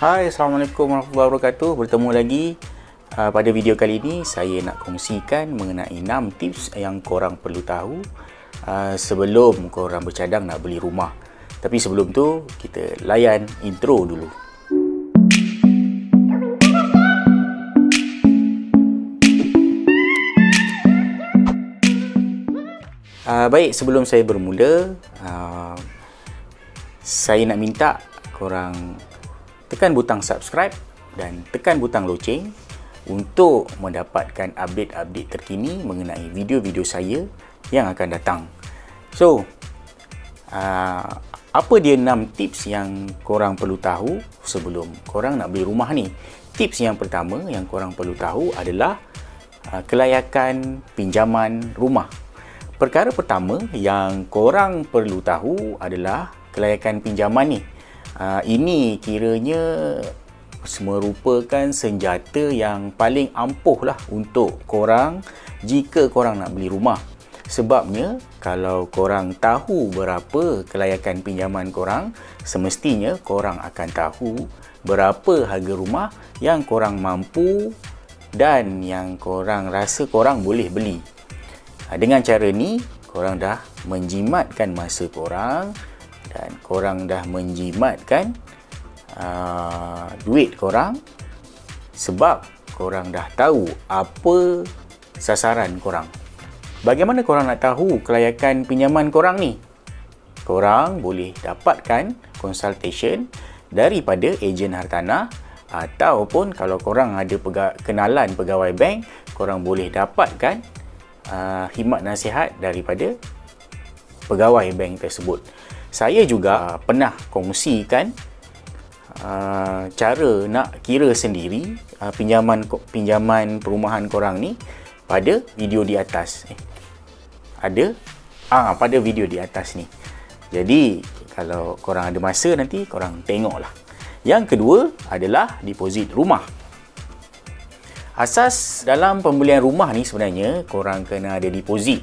Hai, Assalamualaikum warahmatullahi wabarakatuh. Bertemu lagi. Pada video kali ini saya nak kongsikan mengenai 6 tips yang korang perlu tahu sebelum korang bercadang nak beli rumah. Tapi sebelum tu kita layan intro dulu. Baik, sebelum saya bermula, saya nak minta korang tekan butang subscribe dan tekan butang loceng untuk mendapatkan update-update terkini mengenai video-video saya yang akan datang. So, apa dia 6 tips yang korang perlu tahu sebelum korang nak beli rumah ni? Tips yang pertama yang korang perlu tahu adalah kelayakan pinjaman rumah. Perkara pertama yang korang perlu tahu adalah kelayakan pinjaman ni. Ini kiranya merupakan senjata yang paling ampuh lah untuk korang jika korang nak beli rumah. Sebabnya kalau korang tahu berapa kelayakan pinjaman korang, semestinya korang akan tahu berapa harga rumah yang korang mampu dan yang korang rasa korang boleh beli. Dengan cara ni, korang dah menjimatkan masa korang dan korang dah menjimatkan duit korang sebab korang dah tahu apa sasaran korang. Bagaimana korang nak tahu kelayakan pinjaman korang ni? Korang boleh dapatkan consultation daripada ejen hartanah ataupun kalau korang ada kenalan pegawai bank, korang boleh dapatkan khidmat nasihat daripada pegawai bank tersebut. Saya juga pernah kongsikan cara nak kira sendiri pinjaman perumahan korang ni pada video di atas. Pada video di atas ni. Jadi kalau korang ada masa nanti korang tengoklah. Yang kedua adalah deposit rumah. Asas dalam pembelian rumah ni sebenarnya korang kena ada deposit.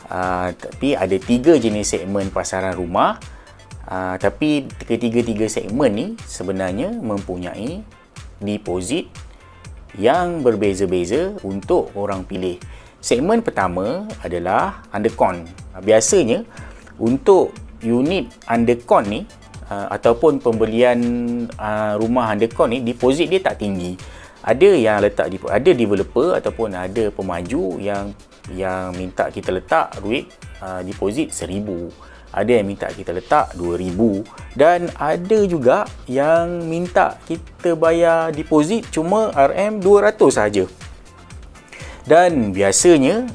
Tapi ada 3 jenis segmen pasaran rumah. Tapi ketiga-tiga segmen ni sebenarnya mempunyai deposit yang berbeza-beza untuk orang pilih. Segmen pertama adalah undercon. Biasanya untuk unit undercon ni ataupun pembelian rumah undercon ni, deposit dia tak tinggi. Ada yang ada developer ataupun ada pemaju yang minta kita letak duit deposit 1,000. Ada yang minta kita letak 2,000 dan ada juga yang minta kita bayar deposit cuma RM200 saja. Dan biasanya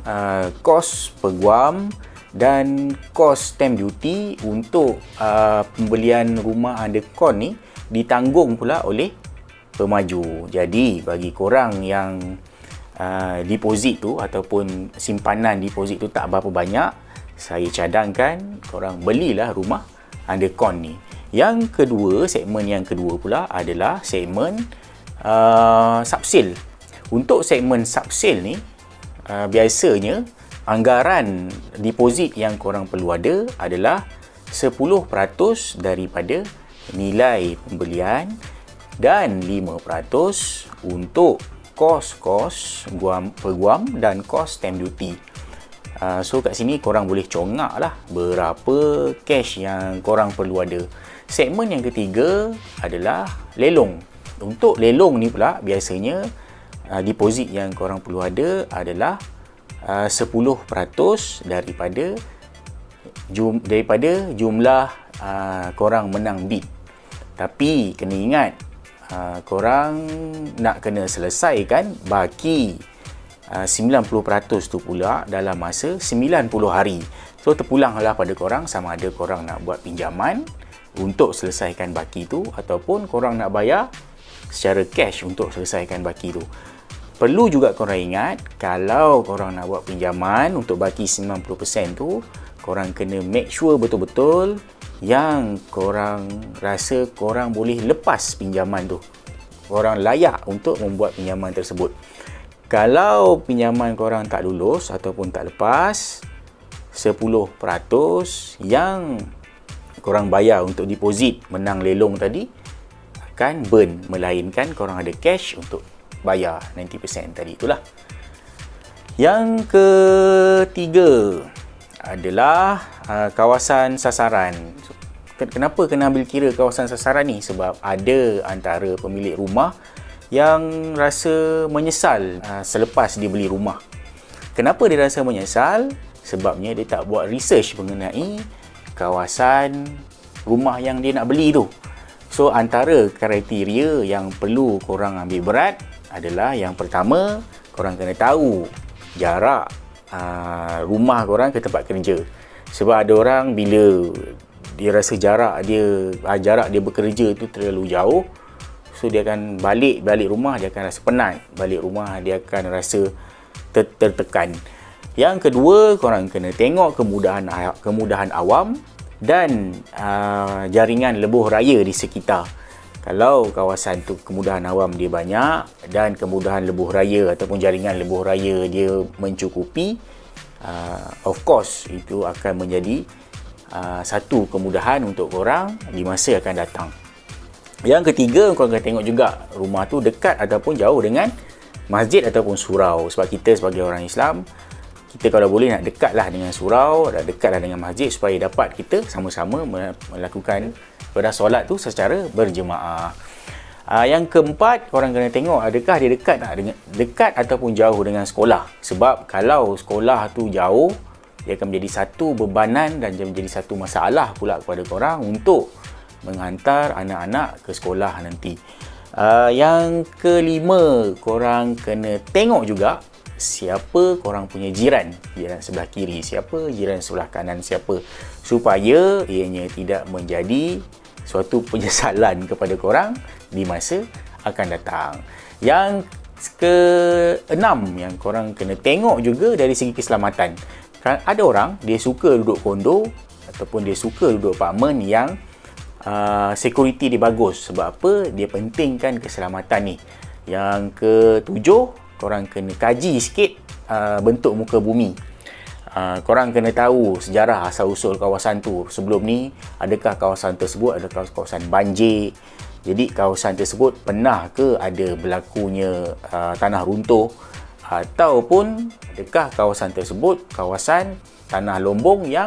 kos peguam dan kos stamp duty untuk pembelian rumah undercon ni ditanggung pula oleh pemaju. Jadi bagi korang yang deposit tu ataupun simpanan deposit tu tak berapa banyak, saya cadangkan korang belilah rumah undercon ni. Yang kedua, segmen yang kedua pula adalah segmen subsale. Untuk segmen subsale ni biasanya anggaran deposit yang korang perlu ada adalah 10% daripada nilai pembelian dan 5% untuk kos-kos peguam dan kos stamp duty. So kat sini korang boleh congak lah berapa cash yang korang perlu ada. Segmen yang ketiga adalah lelong. Untuk lelong ni pula biasanya deposit yang korang perlu ada adalah 10% daripada jumlah korang menang bid. Tapi kena ingat, korang nak kena selesaikan baki 90% tu pula dalam masa 90 hari. So terpulanglah pada korang sama ada korang nak buat pinjaman untuk selesaikan baki tu ataupun korang nak bayar secara cash untuk selesaikan baki tu. Perlu juga korang ingat, kalau korang nak buat pinjaman untuk baki 90% tu, korang kena make sure betul-betul yang korang rasa korang boleh lepas pinjaman tu. Korang layak untuk membuat pinjaman tersebut. Kalau pinjaman korang tak lulus ataupun tak lepas, 10% yang korang bayar untuk deposit menang lelong tadi akan burn, melainkan korang ada cash untuk bayar 90% tadi itulah. Yang ketiga adalah kawasan sasaran. Kenapa kena ambil kira kawasan sasaran ni? Sebab ada antara pemilik rumah yang rasa menyesal selepas dia beli rumah. Kenapa dia rasa menyesal? Sebabnya dia tak buat research mengenai kawasan rumah yang dia nak beli tu. So antara kriteria yang perlu korang ambil berat adalah yang pertama, korang kena tahu jarak rumah korang ke tempat kerja. Sebab ada orang bila dia rasa jarak dia bekerja tu terlalu jauh, so dia akan balik rumah, dia akan rasa penat. Balik rumah dia akan rasa tertekan. Yang kedua, korang kena tengok kemudahan awam dan jaringan lebuh raya di sekitar. Kalau kawasan tu kemudahan awam dia banyak dan kemudahan lebuh raya ataupun jaringan lebuh raya dia mencukupi, of course itu akan menjadi satu kemudahan untuk korang di masa yang akan datang. Yang ketiga, korang kena tengok juga rumah tu dekat ataupun jauh dengan masjid ataupun surau. Sebab kita sebagai orang Islam, kita kalau boleh nak dekatlah dengan surau, dekatlah dengan masjid supaya dapat kita sama-sama melakukan ibadah solat tu secara berjemaah. Yang keempat, korang kena tengok adakah dia dekat ataupun jauh dengan sekolah. Sebab kalau sekolah tu jauh, dia akan menjadi satu bebanan dan menjadi satu masalah pula kepada korang untuk menghantar anak-anak ke sekolah nanti. Yang kelima, korang kena tengok juga siapa korang punya jiran sebelah kiri siapa, jiran sebelah kanan siapa, supaya ianya tidak menjadi suatu penyesalan kepada korang di masa akan datang. Yang keenam yang korang kena tengok juga dari segi keselamatan. Ada orang dia suka duduk kondo ataupun dia suka duduk apartmen yang security dia bagus. Sebab apa? Dia pentingkan keselamatan ni. Yang ketujuh, korang kena kaji sikit bentuk muka bumi. Korang kena tahu sejarah asal-usul kawasan tu. Sebelum ni, adakah kawasan tersebut adalah kawasan banjir? Jadi kawasan tersebut pernah ke ada berlakunya tanah runtuh? Ataupun adakah kawasan tersebut kawasan tanah lombong yang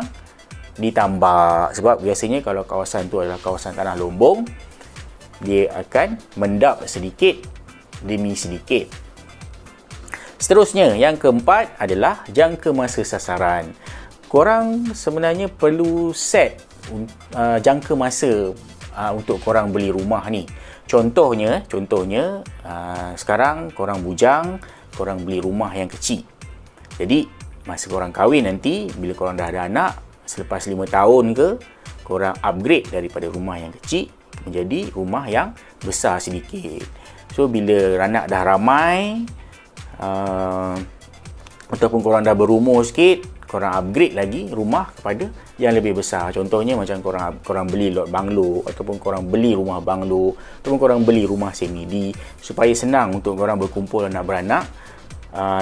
ditambak? Sebab biasanya kalau kawasan tu adalah kawasan tanah lombong, dia akan mendap sedikit demi sedikit. Seterusnya, yang keempat adalah jangka masa sasaran. Korang sebenarnya perlu set jangka masa untuk korang beli rumah ni. Contohnya sekarang korang bujang, korang beli rumah yang kecil. Jadi masa korang kahwin nanti, bila korang dah ada anak, selepas 5 tahun ke, korang upgrade daripada rumah yang kecil menjadi rumah yang besar sedikit. So bila anak dah ramai, ataupun korang dah berumur sikit, korang upgrade lagi rumah kepada yang lebih besar. Contohnya macam korang beli lot banglo, ataupun korang beli rumah banglo, ataupun korang beli rumah semi-D, supaya senang untuk korang berkumpul anak beranak,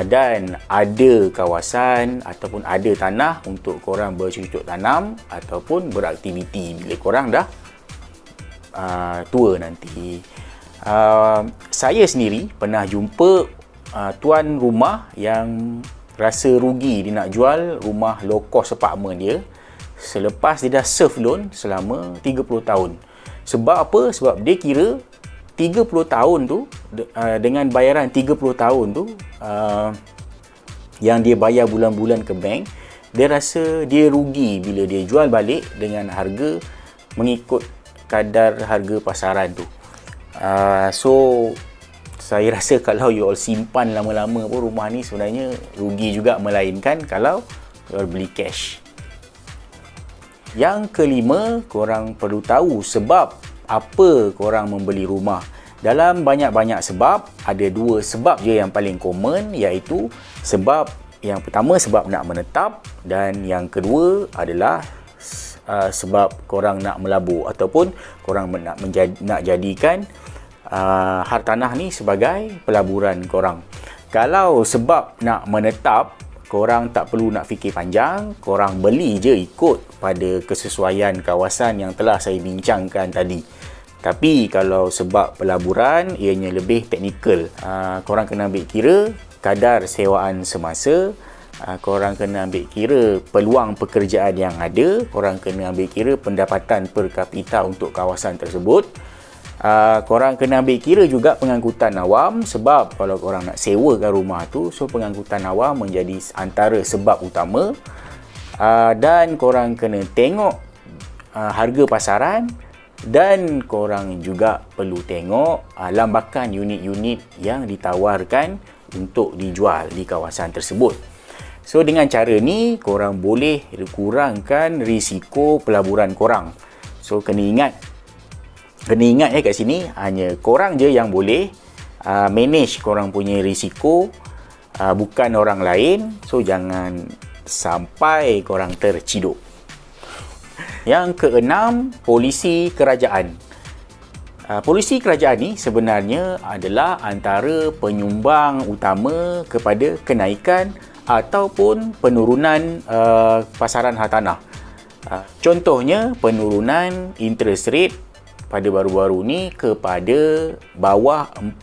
dan ada kawasan ataupun ada tanah untuk korang bercocok tanam ataupun beraktiviti bila korang dah tua nanti. Saya sendiri pernah jumpa tuan rumah yang rasa rugi dia nak jual rumah low cost apartment dia selepas dia dah serve loan selama 30 tahun. Sebab apa? Sebab dia kira 30 tahun tu, dengan bayaran 30 tahun tu yang dia bayar bulan-bulan ke bank, dia rasa dia rugi bila dia jual balik dengan harga mengikut kadar harga pasaran tu. So saya rasa kalau you all simpan lama-lama pun rumah ni sebenarnya rugi juga, melainkan kalau you all beli cash. Yang kelima, korang perlu tahu sebab apa korang membeli rumah. Dalam banyak-banyak sebab, ada 2 sebab je yang paling common, iaitu sebab yang pertama sebab nak menetap, dan yang kedua adalah sebab korang nak melabur ataupun korang nak jadikan hartanah ni sebagai pelaburan korang. Kalau sebab nak menetap, korang tak perlu nak fikir panjang, korang beli je ikut pada kesesuaian kawasan yang telah saya bincangkan tadi. Tapi kalau sebab pelaburan, ianya lebih teknikal. Korang kena ambil kira kadar sewaan semasa, korang kena ambil kira peluang pekerjaan yang ada, korang kena ambil kira pendapatan per kapita untuk kawasan tersebut. Korang kena ambil kira juga pengangkutan awam, sebab kalau korang nak sewakan rumah tu, so pengangkutan awam menjadi antara sebab utama. Dan korang kena tengok harga pasaran, dan korang juga perlu tengok lambakan unit-unit yang ditawarkan untuk dijual di kawasan tersebut. So dengan cara ni korang boleh kurangkan risiko pelaburan korang. So kena ingat kat sini hanya korang je yang boleh manage korang punya risiko, bukan orang lain. So jangan sampai korang terciduk. Yang keenam, polisi kerajaan. Polisi kerajaan ni sebenarnya adalah antara penyumbang utama kepada kenaikan ataupun penurunan pasaran hartanah. Contohnya penurunan interest rate pada baru-baru ni kepada bawah 4%,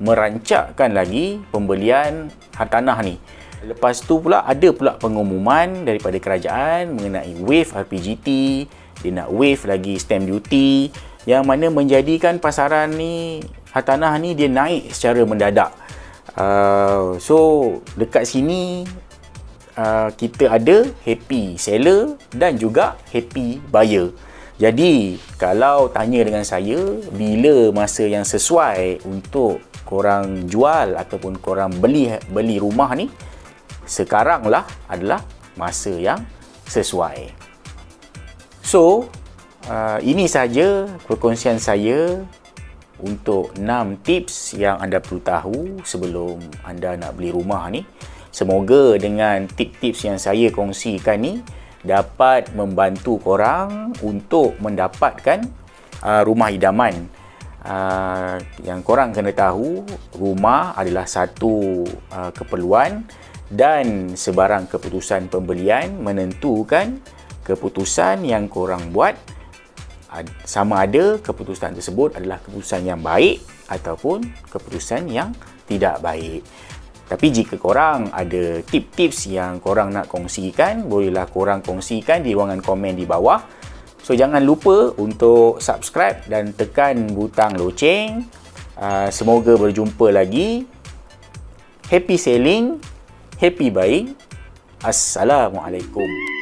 merancakkan lagi pembelian hartanah ni. Lepas tu pula ada pula pengumuman daripada kerajaan mengenai waive RPGT, dia nak waive lagi stamp duty, yang mana menjadikan pasaran ni, hartanah ni dia naik secara mendadak. So dekat sini kita ada happy seller dan juga happy buyer. Jadi kalau tanya dengan saya, bila masa yang sesuai untuk korang jual ataupun korang beli rumah ni, sekaranglah adalah masa yang sesuai. So, ini saja perkongsian saya untuk 6 tips yang anda perlu tahu sebelum anda nak beli rumah ni. Semoga dengan tips-tips yang saya kongsikan ni dapat membantu korang untuk mendapatkan rumah idaman. Yang korang kena tahu, rumah adalah satu keperluan, dan sebarang keputusan pembelian menentukan keputusan yang korang buat, sama ada keputusan tersebut adalah keputusan yang baik ataupun keputusan yang tidak baik. Tapi jika korang ada tips-tips yang korang nak kongsikan, bolehlah korang kongsikan di ruangan komen di bawah. So jangan lupa untuk subscribe dan tekan butang loceng. Semoga berjumpa lagi. Happy selling, happy buying. Assalamualaikum.